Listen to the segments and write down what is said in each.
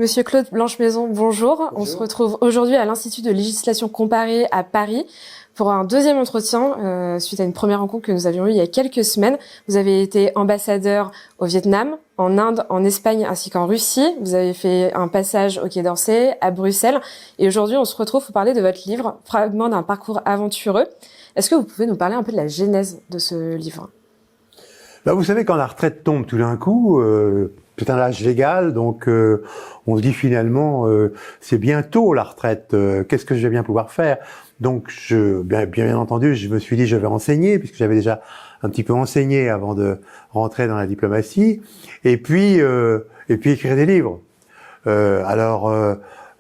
Monsieur Claude Blanche-Maison, bonjour. Bonjour. On se retrouve aujourd'hui à l'Institut de législation comparée à Paris pour un deuxième entretien suite à une première rencontre que nous avions eue il y a quelques semaines. Vous avez été ambassadeur au Vietnam, en Inde, en Espagne ainsi qu'en Russie. Vous avez fait un passage au Quai d'Orsay, à Bruxelles. Et aujourd'hui, on se retrouve pour parler de votre livre, Fragment d'un parcours aventureux. Est-ce que vous pouvez nous parler un peu de la genèse de ce livre ? Vous savez, quand la retraite tombe tout d'un coup, c'est un âge légal, donc on se dit finalement, c'est bientôt la retraite, qu'est-ce que je vais bien pouvoir faire ? Donc, bien entendu, je me suis dit, je vais enseigner, puisque j'avais déjà un petit peu enseigné avant de rentrer dans la diplomatie, et puis écrire des livres.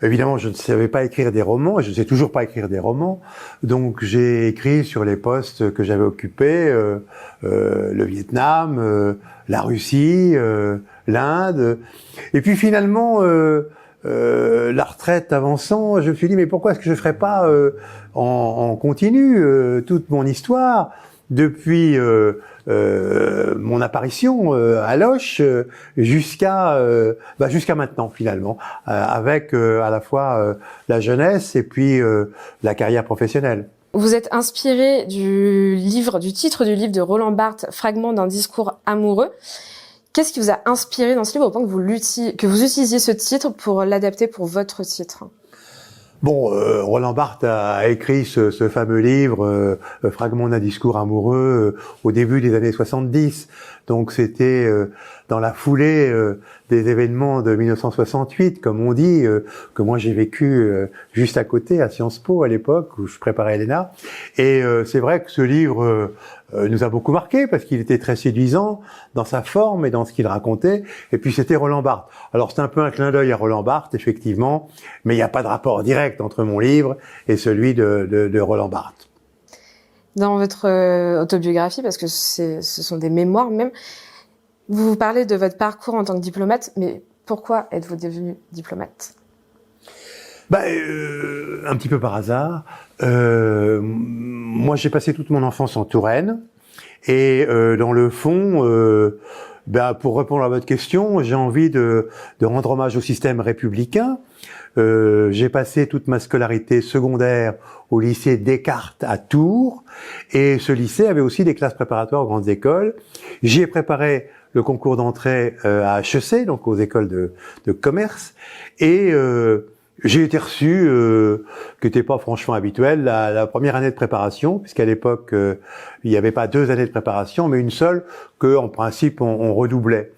Évidemment, je ne savais pas écrire des romans, et je ne sais toujours pas écrire des romans, donc j'ai écrit sur les postes que j'avais occupés, le Vietnam, la Russie, l'Inde, et puis finalement, la retraite avançant, je me suis dit, mais pourquoi est-ce que je ne ferais pas en continu toute mon histoire depuis mon apparition à Loches jusqu'à maintenant finalement, avec à la fois la jeunesse et puis la carrière professionnelle. Vous êtes inspiré du titre du livre de Roland Barthes, Fragment d'un discours amoureux. Qu'est-ce qui vous a inspiré dans ce livre au point que vous utilisiez ce titre pour l'adapter pour votre titre ? Roland Barthes a écrit ce fameux livre, Fragment d'un discours amoureux, au début des années 70. Donc c'était dans la foulée des événements de 1968, comme on dit, que moi j'ai vécu juste à côté, à Sciences Po à l'époque, où je préparais l'ENA. Et c'est vrai que ce livre nous a beaucoup marqué, parce qu'il était très séduisant dans sa forme et dans ce qu'il racontait. Et puis c'était Roland Barthes. Alors c'est un peu un clin d'œil à Roland Barthes, effectivement, mais il n'y a pas de rapport direct entre mon livre et celui de Roland Barthes. Dans votre autobiographie, parce que ce sont des mémoires même, vous parlez de votre parcours en tant que diplomate, mais pourquoi êtes-vous devenu diplomate ? Un petit peu par hasard. Moi, j'ai passé toute mon enfance en Touraine, et dans le fond, pour répondre à votre question, j'ai envie de rendre hommage au système républicain. J'ai passé toute ma scolarité secondaire au lycée Descartes à Tours, et ce lycée avait aussi des classes préparatoires aux grandes écoles. J'y ai préparé le concours d'entrée à HEC, donc aux écoles de commerce, et j'ai été reçu, qui n'était pas franchement habituel, la première année de préparation, puisqu'à l'époque il n'y avait pas 2 années de préparation, mais une seule, que en principe on redoublait,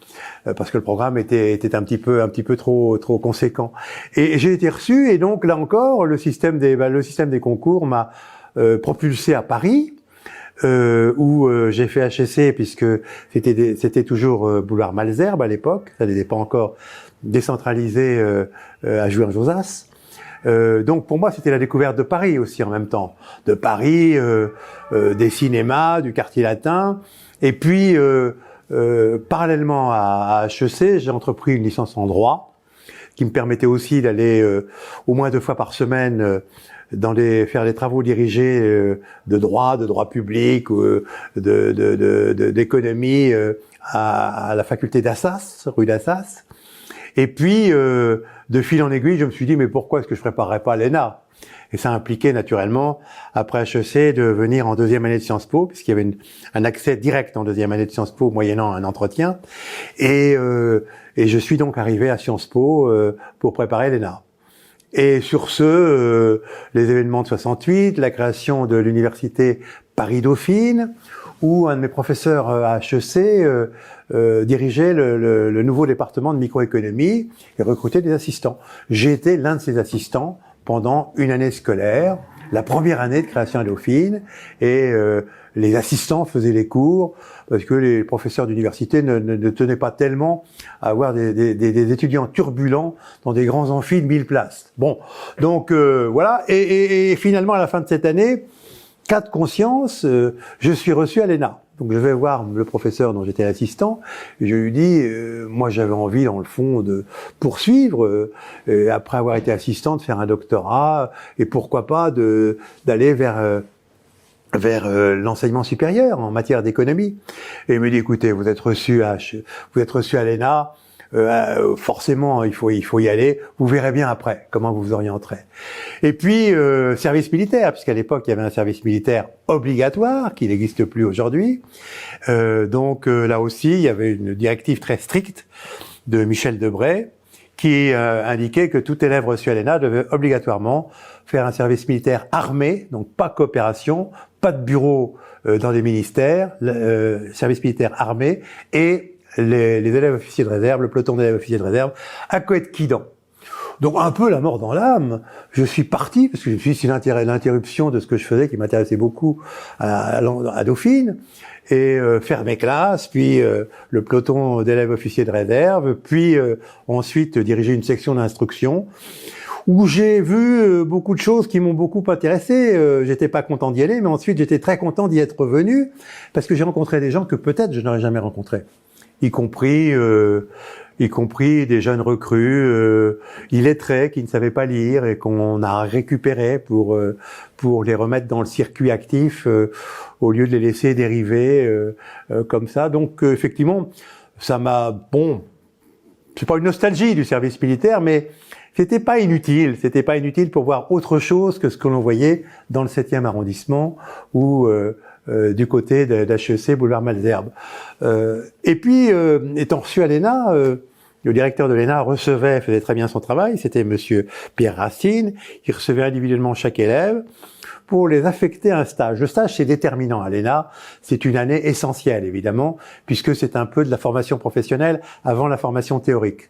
parce que le programme était un petit peu trop conséquent. Et j'ai été reçu, et donc là encore le système des concours m'a propulsé à Paris, où j'ai fait HEC, puisque c'était toujours boulevard Malesherbes à l'époque, ça n'était pas encore décentralisé à Jouy-en-Josas. Donc pour moi, c'était la découverte de Paris aussi en même temps. De Paris, des cinémas, du quartier latin. Et puis, parallèlement à HEC, j'ai entrepris une licence en droit, qui me permettait aussi d'aller au moins 2 fois par semaine faire des travaux dirigés de droit public, d'économie à la faculté d'Assas, rue d'Assas. Et puis, de fil en aiguille, je me suis dit, mais pourquoi est-ce que je préparerais pas l'ENA ? Et ça impliquait naturellement, après HEC, de venir en 2e année de Sciences Po, puisqu'il y avait un accès direct en 2e année de Sciences Po, moyennant un entretien. Et je suis donc arrivé à Sciences Po pour préparer l'ENA. Et sur ce, les événements de 68, la création de l'université Paris-Dauphine, où un de mes professeurs à HEC dirigeait le nouveau département de microéconomie et recrutait des assistants. J'ai été l'un de ces assistants pendant une année scolaire, la première année de création à Dauphine, et les assistants faisaient les cours, parce que les professeurs d'université ne tenaient pas tellement à avoir des étudiants turbulents dans des grands amphis de 1000 places. Bon, donc voilà, et finalement à la fin de cette année, cas de conscience, je suis reçu à l'ENA. Donc je vais voir le professeur dont j'étais assistant, et je lui dis, moi j'avais envie dans le fond de poursuivre, après avoir été assistant, de faire un doctorat, et pourquoi pas d'aller vers l'enseignement supérieur en matière d'économie. Et il me dit, écoutez, vous êtes reçu à l'ENA, forcément, il faut y aller. Vous verrez bien après comment vous vous orienterez. Et puis, service militaire, puisqu'à l'époque, il y avait un service militaire obligatoire, qui n'existe plus aujourd'hui. Donc, là aussi, il y avait une directive très stricte de Michel Debré, qui indiquait que tout élève reçu à l'ENA devait obligatoirement faire un service militaire armé, donc pas coopération, pas de bureau dans des ministères, service militaire armé, et les élèves officiers de réserve, le peloton d'élèves officiers de réserve, à Coët-Quidan. Donc un peu la mort dans l'âme, je suis parti, parce que je me suis dit, c'est l'interruption de ce que je faisais qui m'intéressait beaucoup à Dauphine, et faire mes classes, puis le peloton d'élèves officiers de réserve, puis ensuite diriger une section d'instruction, où j'ai vu beaucoup de choses qui m'ont beaucoup intéressé. J'étais pas content d'y aller, mais ensuite j'étais très content d'y être revenu, parce que j'ai rencontré des gens que peut-être je n'aurais jamais rencontrés, y compris des jeunes recrues illettrés qui ne savaient pas lire et qu'on a récupérés pour les remettre dans le circuit actif au lieu de les laisser dériver comme ça. Donc effectivement, ça m'a c'est pas une nostalgie du service militaire, mais c'était pas inutile pour voir autre chose que ce que l'on voyait dans le 7e arrondissement ou du côté d'HEC, boulevard Malesherbes. Et puis, étant reçu à l'ENA, le directeur de l'ENA faisait très bien son travail, c'était monsieur Pierre Racine, il recevait individuellement chaque élève pour les affecter à un stage. Le stage, c'est déterminant à l'ENA, c'est une année essentielle, évidemment, puisque c'est un peu de la formation professionnelle avant la formation théorique.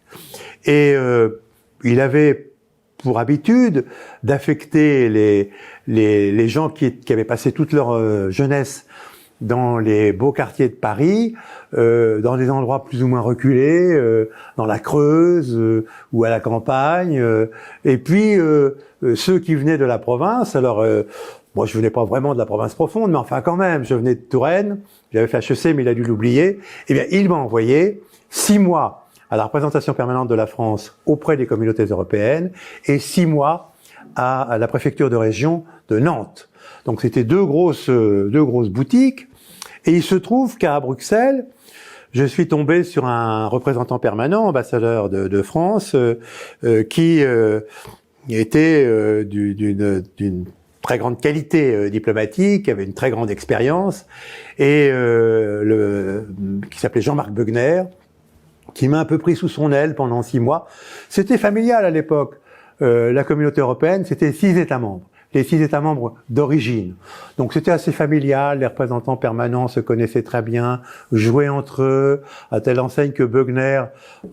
Et il avait pour habitude d'affecter les gens qui avaient passé toute leur jeunesse dans les beaux quartiers de Paris, dans des endroits plus ou moins reculés, dans la Creuse ou à la campagne, et puis ceux qui venaient de la province. Alors moi je venais pas vraiment de la province profonde, mais enfin quand même, je venais de Touraine, j'avais fait HEC mais il a dû l'oublier. Eh bien il m'a envoyé 6 mois à la représentation permanente de la France auprès des communautés européennes et 6 mois à la préfecture de région de Nantes. Donc c'était deux grosses boutiques. Et il se trouve qu'à Bruxelles, je suis tombé sur un représentant permanent, ambassadeur de France, qui était d'une très grande qualité diplomatique, avait une très grande expérience, et qui s'appelait Jean-Marc Beugner, qui m'a un peu pris sous son aile pendant 6 mois. C'était familial à l'époque. La communauté européenne, c'était 6 États membres. Les 6 États membres d'origine. Donc c'était assez familial, les représentants permanents se connaissaient très bien, jouaient entre eux, à telle enseigne que Beugner,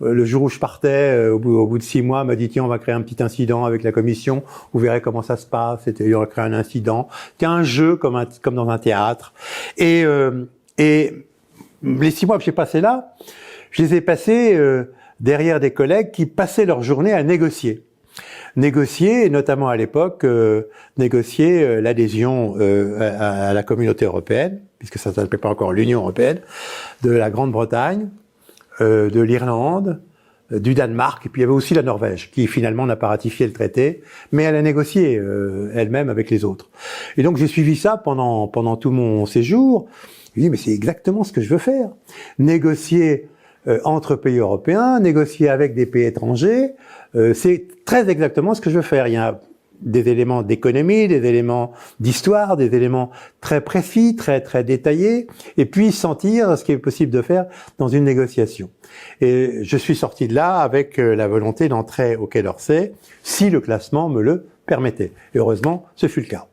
le jour où je partais, au bout de 6 mois, m'a dit « Tiens, on va créer un petit incident avec la commission, vous verrez comment ça se passe. » On va créer un incident. C'était un jeu comme dans un théâtre. Et les 6 mois que j'ai passés là, je les ai passés derrière des collègues qui passaient leur journée à négocier, et notamment à l'époque, négocier l'adhésion à la communauté européenne, puisque ça ne s'appelait pas encore l'Union européenne, de la Grande-Bretagne, de l'Irlande, du Danemark, et puis il y avait aussi la Norvège, qui finalement n'a pas ratifié le traité, mais elle a négocié elle-même avec les autres. Et donc j'ai suivi ça pendant tout mon séjour. Je me dis, mais c'est exactement ce que je veux faire. Négocier entre pays européens, négocier avec des pays étrangers, c'est très exactement ce que je veux faire. Il y a des éléments d'économie, des éléments d'histoire, des éléments très précis, très très détaillés, et puis sentir ce qui est possible de faire dans une négociation. Et je suis sorti de là avec la volonté d'entrer au Quai d'Orsay, si le classement me le permettait. Et heureusement, ce fut le cas.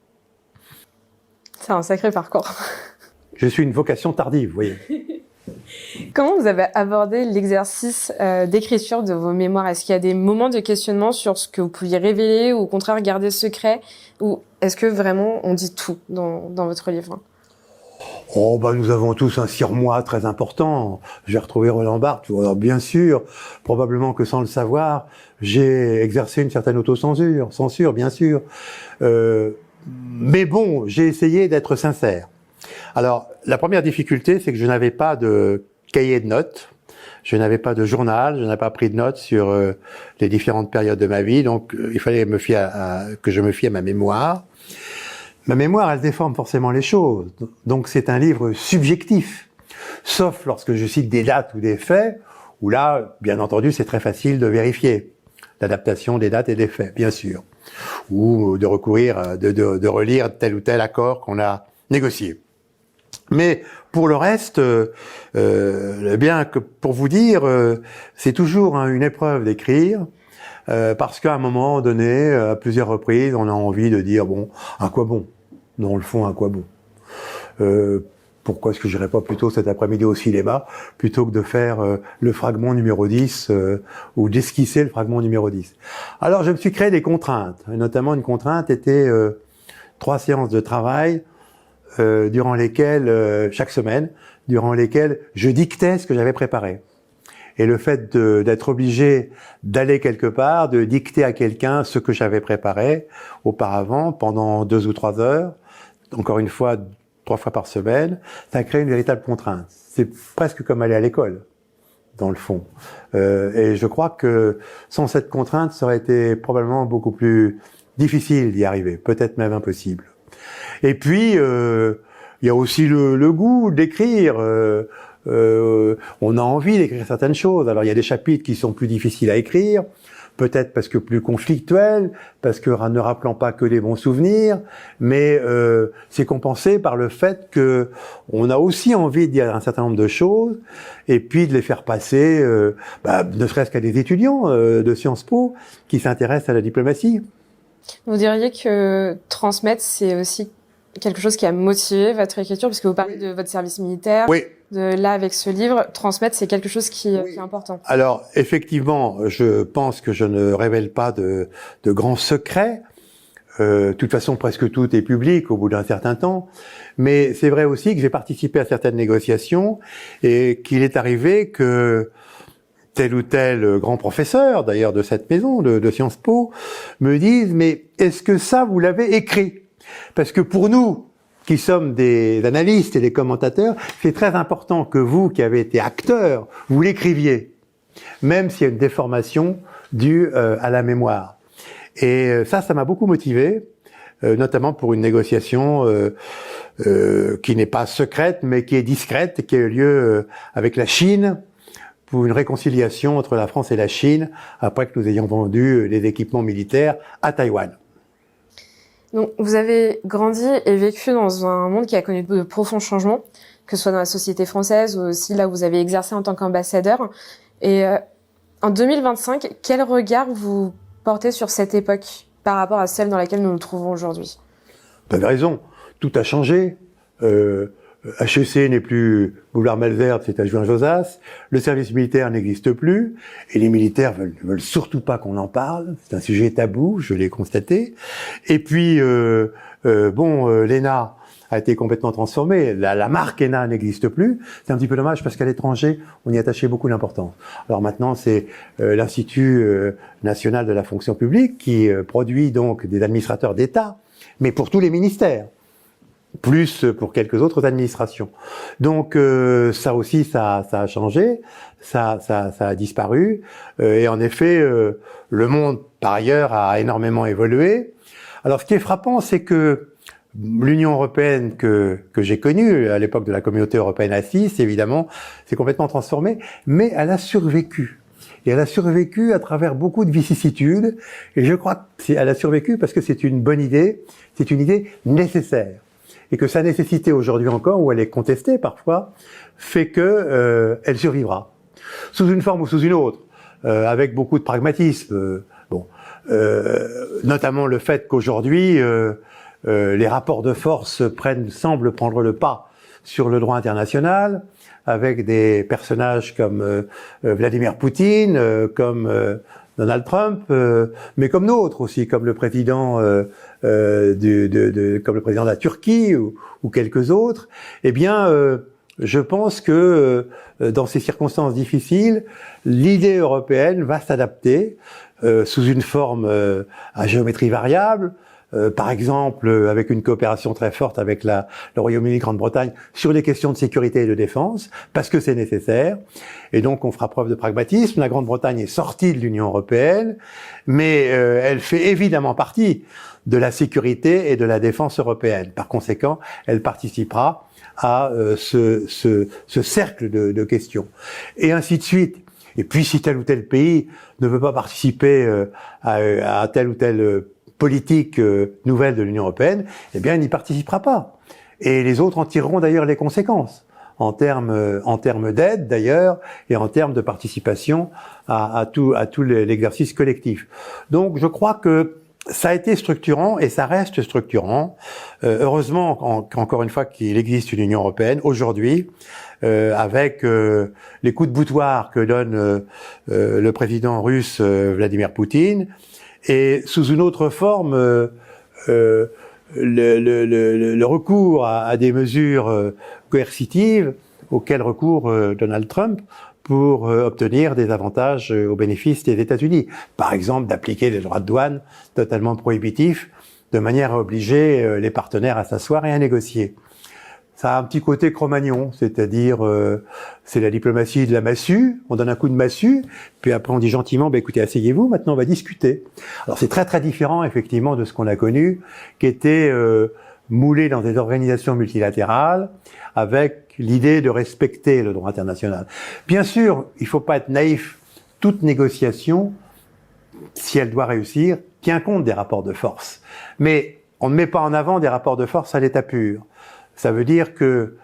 C'est un sacré parcours. Je suis une vocation tardive, vous voyez. Comment vous avez abordé l'exercice d'écriture de vos mémoires? Est-ce qu'il y a des moments de questionnement sur ce que vous pouviez révéler ou au contraire garder secret? Ou est-ce que vraiment on dit tout dans votre livre? Nous avons tous un surmoi très important. J'ai retrouvé Roland Barthes. Alors, bien sûr, probablement que sans le savoir, j'ai exercé une certaine censure, bien sûr. Mais bon, j'ai essayé d'être sincère. Alors, la première difficulté, c'est que je n'avais pas de cahier de notes, je n'avais pas de journal, je n'avais pas pris de notes sur les différentes périodes de ma vie, donc il fallait que je me fie à ma mémoire. Ma mémoire, elle déforme forcément les choses, donc c'est un livre subjectif, sauf lorsque je cite des dates ou des faits, où là, bien entendu, c'est très facile de vérifier l'adaptation des dates et des faits, bien sûr, ou de recourir, de relire tel ou tel accord qu'on a négocié. Mais pour le reste, bien que pour vous dire, c'est toujours une épreuve d'écrire, parce qu'à un moment donné, à plusieurs reprises, on a envie de dire bon, à quoi bon? Dans le fond, à quoi bon? Pourquoi est-ce que j'irais pas plutôt cet après-midi au cinéma plutôt que de faire le fragment numéro 10 ou d'esquisser le fragment numéro 10? Alors je me suis créé des contraintes, et notamment une contrainte était 3 séances de travail durant lesquelles, chaque semaine, durant lesquelles je dictais ce que j'avais préparé. Et le fait d'être obligé d'aller quelque part, de dicter à quelqu'un ce que j'avais préparé auparavant pendant 2 ou 3 heures, encore une fois 3 fois par semaine, ça crée une véritable contrainte. C'est presque comme aller à l'école, dans le fond. Et je crois que sans cette contrainte, ça aurait été probablement beaucoup plus difficile d'y arriver, peut-être même impossible. Et puis, il y a aussi le goût d'écrire. On a envie d'écrire certaines choses. Alors, il y a des chapitres qui sont plus difficiles à écrire, peut-être parce que plus conflictuels, parce que ne rappelant pas que des bons souvenirs, mais c'est compensé par le fait que on a aussi envie de dire un certain nombre de choses, et puis de les faire passer, ne serait-ce qu'à des étudiants de Sciences Po qui s'intéressent à la diplomatie. Vous diriez que transmettre, c'est aussi quelque chose qui a motivé votre écriture, puisque vous parlez de votre service militaire, Oui. de là avec ce livre, transmettre, c'est quelque chose qui est important. Alors, effectivement, je pense que je ne révèle pas de grands secrets. De toute façon, presque tout est public au bout d'un certain temps. Mais c'est vrai aussi que j'ai participé à certaines négociations et qu'il est arrivé que tel ou tel grand professeur, d'ailleurs de cette maison, de Sciences Po, me dise « Mais est-ce que ça, vous l'avez écrit ?» Parce que pour nous, qui sommes des analystes et des commentateurs, c'est très important que vous, qui avez été acteurs, vous l'écriviez, même s'il y a une déformation due à la mémoire. Et ça m'a beaucoup motivé, notamment pour une négociation qui n'est pas secrète, mais qui est discrète, et qui a eu lieu avec la Chine, pour une réconciliation entre la France et la Chine, après que nous ayons vendu les équipements militaires à Taïwan. Donc, vous avez grandi et vécu dans un monde qui a connu de profonds changements, que ce soit dans la société française ou aussi là où vous avez exercé en tant qu'ambassadeur. Et en 2025, quel regard vous portez sur cette époque par rapport à celle dans laquelle nous nous trouvons aujourd'hui? Vous avez raison, tout a changé. HEC n'est plus Boulevard Malesherbes, c'est adjoint Josas. Le service militaire n'existe plus. Et les militaires veulent surtout pas qu'on en parle. C'est un sujet tabou, je l'ai constaté. Et puis, l'ENA a été complètement transformée. La marque ENA n'existe plus. C'est un petit peu dommage parce qu'à l'étranger, on y attachait beaucoup d'importance. Alors maintenant, c'est l'Institut national de la fonction publique qui produit donc des administrateurs d'État, mais pour tous les ministères, plus pour quelques autres administrations. Donc ça aussi, ça a changé, ça a disparu. Et en effet, le monde, par ailleurs, a énormément évolué. Alors ce qui est frappant, c'est que l'Union européenne que j'ai connue à l'époque de la Communauté européenne à 6, évidemment, s'est complètement transformée, mais elle a survécu. Et elle a survécu à travers beaucoup de vicissitudes. Et je crois qu'elle a survécu parce que c'est une bonne idée, c'est une idée nécessaire. Et que sa nécessité aujourd'hui encore, où elle est contestée parfois, fait que elle survivra. Sous une forme ou sous une autre, avec beaucoup de pragmatisme. Notamment le fait qu'aujourd'hui, les rapports de force semblent prendre le pas sur le droit international, avec des personnages comme Vladimir Poutine, comme Donald Trump, mais comme d'autres aussi, comme le président comme le président de la Turquie ou quelques autres. Eh bien, je pense que dans ces circonstances difficiles, l'idée européenne va s'adapter sous une forme à géométrie variable. Par exemple, avec une coopération très forte avec le Royaume-Uni et Grande-Bretagne sur les questions de sécurité et de défense, parce que c'est nécessaire. Et donc, on fera preuve de pragmatisme. La Grande-Bretagne est sortie de l'Union européenne, mais elle fait évidemment partie de la sécurité et de la défense européenne. Par conséquent, elle participera à ce cercle de questions. Et ainsi de suite. Et puis, si tel ou tel pays ne veut pas participer à telle ou telle politique nouvelle de l'Union européenne, eh bien, il n'y participera pas. Et les autres en tireront d'ailleurs les conséquences, en termes d'aide d'ailleurs, et en termes de participation à tout l'exercice collectif. Donc, je crois que ça a été structurant et ça reste structurant. Heureusement, encore une fois, qu'il existe une Union européenne aujourd'hui, avec les coups de boutoir que donne le président russe Vladimir Poutine, et sous une autre forme, le recours à des mesures coercitives auxquelles recourt Donald Trump pour obtenir des avantages au bénéfice des États-Unis. Par exemple, d'appliquer des droits de douane totalement prohibitifs, de manière à obliger les partenaires à s'asseoir et à négocier. Ça a un petit côté Cro-Magnon, c'est-à-dire c'est la diplomatie de la massue, on donne un coup de massue, puis après on dit gentiment, écoutez, asseyez-vous, maintenant on va discuter. Alors c'est très très différent effectivement de ce qu'on a connu, qui était moulé dans des organisations multilatérales, avec l'idée de respecter le droit international. Bien sûr, il ne faut pas être naïf, toute négociation, si elle doit réussir, tient compte des rapports de force. Mais on ne met pas en avant des rapports de force à l'état pur. Ça veut dire que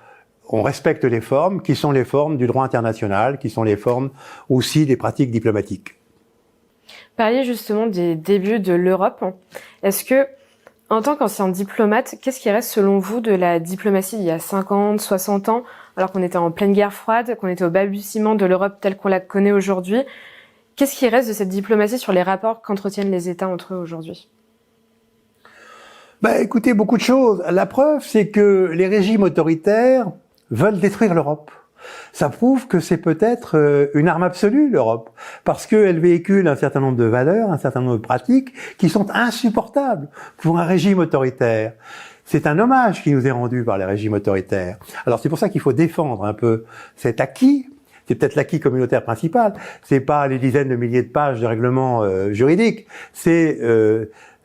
on respecte les formes, qui sont les formes du droit international, qui sont les formes aussi des pratiques diplomatiques. Parliez justement des débuts de l'Europe. Est-ce que, en tant qu'ancien diplomate, qu'est-ce qui reste selon vous de la diplomatie il y a 50, 60 ans, alors qu'on était en pleine guerre froide, qu'on était au balbutiement de l'Europe telle qu'on la connaît aujourd'hui? Qu'est-ce qui reste de cette diplomatie sur les rapports qu'entretiennent les États entre eux aujourd'hui? Écoutez, beaucoup de choses. La preuve, c'est que les régimes autoritaires veulent détruire l'Europe. Ça prouve que c'est peut-être une arme absolue, l'Europe, parce qu'elle véhicule un certain nombre de valeurs, un certain nombre de pratiques qui sont insupportables pour un régime autoritaire. C'est un hommage qui nous est rendu par les régimes autoritaires. Alors c'est pour ça qu'il faut défendre un peu cet acquis. C'est peut-être l'acquis communautaire principal. C'est pas les dizaines de milliers de pages de règlements juridiques. C'est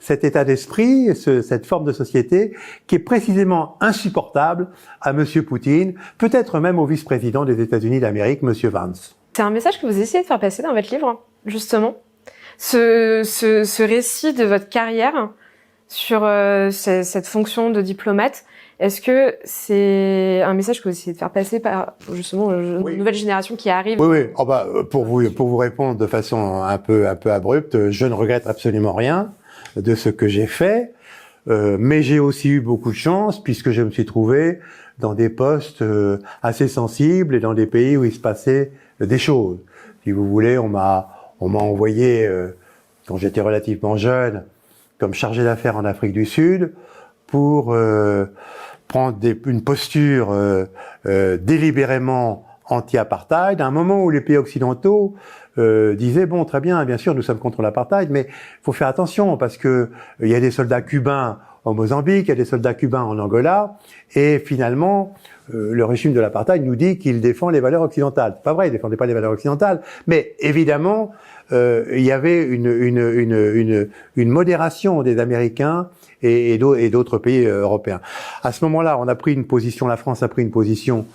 cet état d'esprit, cette forme de société qui est précisément insupportable à Monsieur Poutine, peut-être même au vice-président des États-Unis d'Amérique, Monsieur Vance. C'est un message que vous essayez de faire passer dans votre livre, justement. Ce récit de votre carrière sur cette fonction de diplomate, est-ce que c'est un message que vous essayez de faire passer par justement une nouvelle génération qui arrive? Oui. Pour vous répondre de façon un peu abrupte, je ne regrette absolument rien de ce que j'ai fait, mais j'ai aussi eu beaucoup de chance puisque je me suis trouvé dans des postes assez sensibles et dans des pays où il se passait des choses. Si vous voulez, on m'a envoyé quand j'étais relativement jeune comme chargé d'affaires en Afrique du Sud pour prendre une posture délibérément anti-apartheid, à un moment où les pays occidentaux disaient bon, très bien sûr nous sommes contre l'apartheid, mais il faut faire attention parce que il y a des soldats cubains au Mozambique, il y a des soldats cubains en Angola, et finalement le régime de l'apartheid nous dit qu'il défend les valeurs occidentales. C'est pas vrai, il défendait pas les valeurs occidentales, mais évidemment il y avait une modération des Américains et d'autres pays européens. À ce moment-là, on a pris une position, la France a pris une position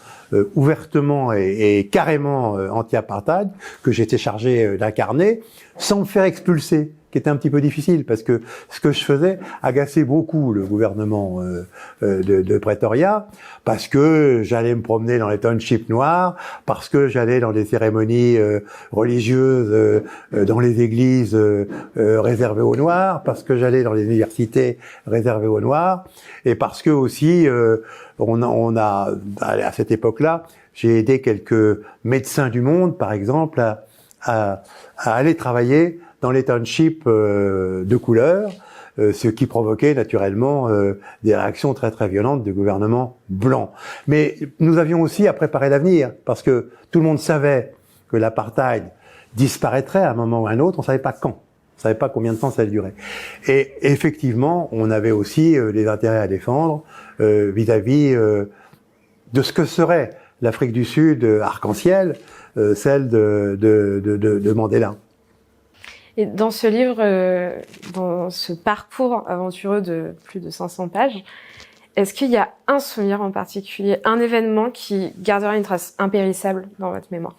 ouvertement et carrément anti-apartheid, que j'étais chargé d'incarner, sans me faire expulser, qui était un petit peu difficile, parce que ce que je faisais agaçait beaucoup le gouvernement de Pretoria, parce que j'allais me promener dans les townships noirs, parce que j'allais dans des cérémonies religieuses, dans les églises réservées aux Noirs, parce que j'allais dans les universités réservées aux Noirs, et parce que aussi on a à cette époque-là, j'ai aidé quelques médecins du monde, par exemple, à aller travailler dans les townships de couleur, ce qui provoquait naturellement des réactions très très violentes du gouvernement blanc. Mais nous avions aussi à préparer l'avenir, parce que tout le monde savait que l'apartheid disparaîtrait à un moment ou à un autre, on savait pas quand. On savait pas combien de temps ça allait durer. Et effectivement, on avait aussi des intérêts à défendre vis-à-vis de ce que serait l'Afrique du Sud arc-en-ciel, celle de Mandela. Et dans ce livre, dans ce parcours aventureux de plus de 500 pages, est-ce qu'il y a un souvenir en particulier, un événement qui gardera une trace impérissable dans votre mémoire?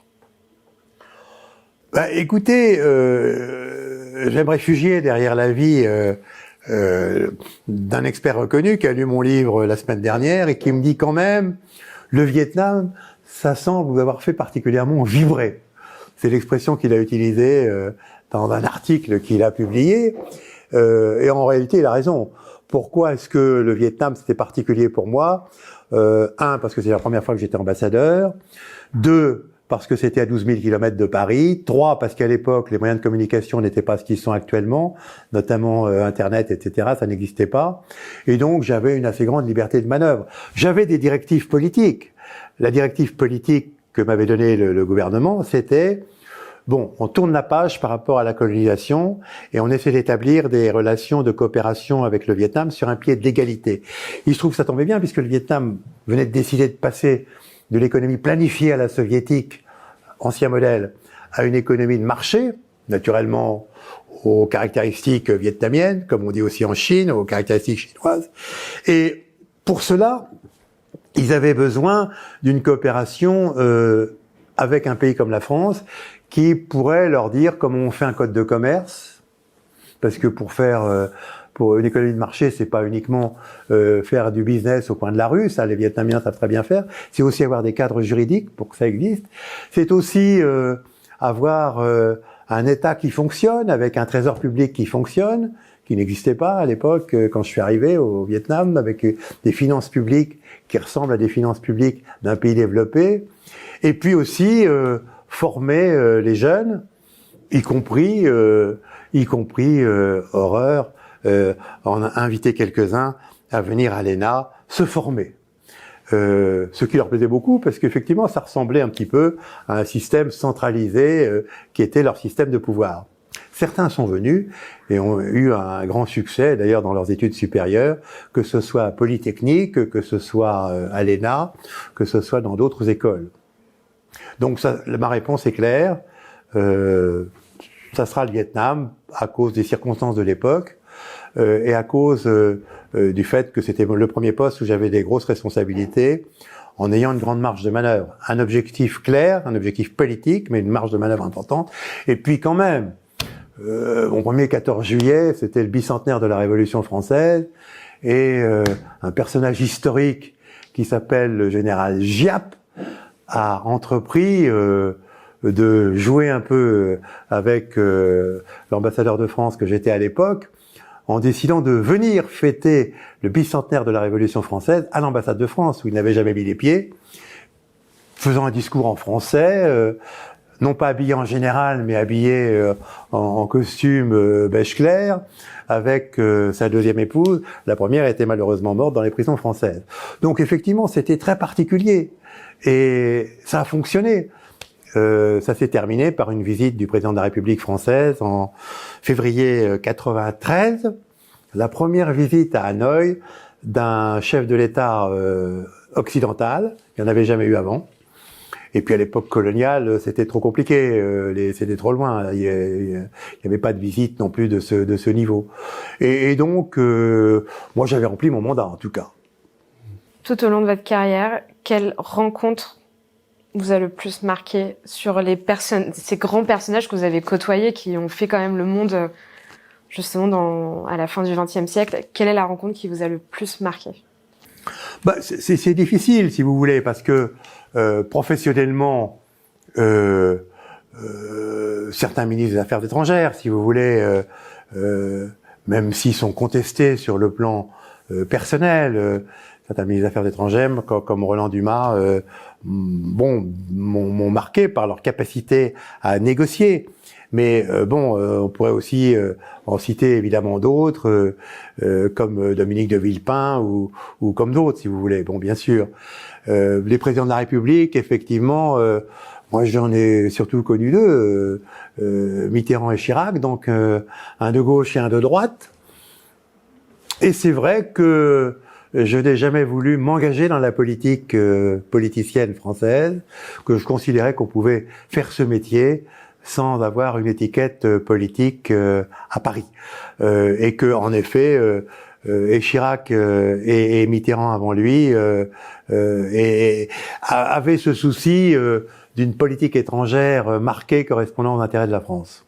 Bah, écoutez, je vais me réfugier derrière l'avis d'un expert reconnu qui a lu mon livre la semaine dernière et qui me dit quand même, le Vietnam, ça semble vous avoir fait particulièrement vibrer. C'est l'expression qu'il a utilisée dans un article qu'il a publié. Et en réalité, il a raison. Pourquoi est-ce que le Vietnam, c'était particulier pour moi? Un, parce que c'est la première fois que j'étais ambassadeur. Deux, parce que c'était à 12 000 kilomètres de Paris. Trois, parce qu'à l'époque, les moyens de communication n'étaient pas ce qu'ils sont actuellement, notamment Internet, etc. Ça n'existait pas. Et donc, j'avais une assez grande liberté de manœuvre. J'avais des directives politiques. La directive politique que m'avait donnée le gouvernement, c'était bon, on tourne la page par rapport à la colonisation et on essaie d'établir des relations de coopération avec le Vietnam sur un pied d'égalité. Il se trouve que ça tombait bien puisque le Vietnam venait de décider de passer de l'économie planifiée à la soviétique, ancien modèle, à une économie de marché, naturellement aux caractéristiques vietnamiennes, comme on dit aussi en Chine, aux caractéristiques chinoises. Et pour cela, ils avaient besoin d'une coopération avec un pays comme la France, qui pourrait leur dire comment on fait un code de commerce, parce que pour une économie de marché, c'est pas uniquement faire du business au coin de la rue, ça les Vietnamiens savent très bien faire, c'est aussi avoir des cadres juridiques pour que ça existe, c'est aussi avoir un État qui fonctionne, avec un trésor public qui fonctionne, qui n'existait pas à l'époque quand je suis arrivé au Vietnam, avec des finances publiques qui ressemblent à des finances publiques d'un pays développé, et puis aussi former les jeunes, y compris horreur, en inviter quelques-uns à venir à l'ENA se former. Ce qui leur plaisait beaucoup parce qu'effectivement ça ressemblait un petit peu à un système centralisé qui était leur système de pouvoir. Certains sont venus et ont eu un grand succès d'ailleurs dans leurs études supérieures, que ce soit à Polytechnique, que ce soit à l'ENA, que ce soit dans d'autres écoles. Donc ça, ma réponse est claire, ça sera le Vietnam à cause des circonstances de l'époque et à cause du fait que c'était le premier poste où j'avais des grosses responsabilités, en ayant une grande marge de manœuvre, un objectif clair, un objectif politique, mais une marge de manœuvre importante. Et puis quand même, mon premier 14 juillet, c'était le bicentenaire de la Révolution française, et un personnage historique qui s'appelle le général Giap a entrepris de jouer un peu avec l'ambassadeur de France que j'étais à l'époque, en décidant de venir fêter le bicentenaire de la Révolution française à l'ambassade de France, où il n'avait jamais mis les pieds, faisant un discours en français, non pas habillé en général, mais habillé en costume beige clair, avec sa deuxième épouse. La première était malheureusement morte dans les prisons françaises. Donc effectivement, c'était très particulier. Et ça a fonctionné. Ça s'est terminé par une visite du président de la République française en février 93, la première visite à Hanoï d'un chef de l'État occidental, il n'y en avait jamais eu avant. Et puis à l'époque coloniale, c'était trop compliqué, c'était trop loin, il n'y avait pas de visite non plus de ce niveau. Et donc, moi j'avais rempli mon mandat en tout cas. Tout au long de votre carrière, quelle rencontre vous a le plus marqué sur ces grands personnages que vous avez côtoyés, qui ont fait quand même le monde, justement, à la fin du XXe siècle? Quelle est la rencontre qui vous a le plus marqué? C'est difficile, si vous voulez, parce que professionnellement, certains ministres des Affaires étrangères, si vous voulez, même s'ils sont contestés sur le plan personnel, certains ministres des Affaires étrangères, comme Roland Dumas, m'ont marqué par leur capacité à négocier. Mais on pourrait aussi en citer évidemment d'autres, comme Dominique de Villepin ou comme d'autres, si vous voulez. Bon, bien sûr. Les présidents de la République, effectivement, moi j'en ai surtout connu deux, Mitterrand et Chirac, donc un de gauche et un de droite. Et c'est vrai que je n'ai jamais voulu m'engager dans la politique politicienne française, que je considérais qu'on pouvait faire ce métier sans avoir une étiquette politique à Paris. Et que, en effet, et Chirac et Mitterrand avant lui avaient ce souci d'une politique étrangère marquée correspondant aux intérêts de la France.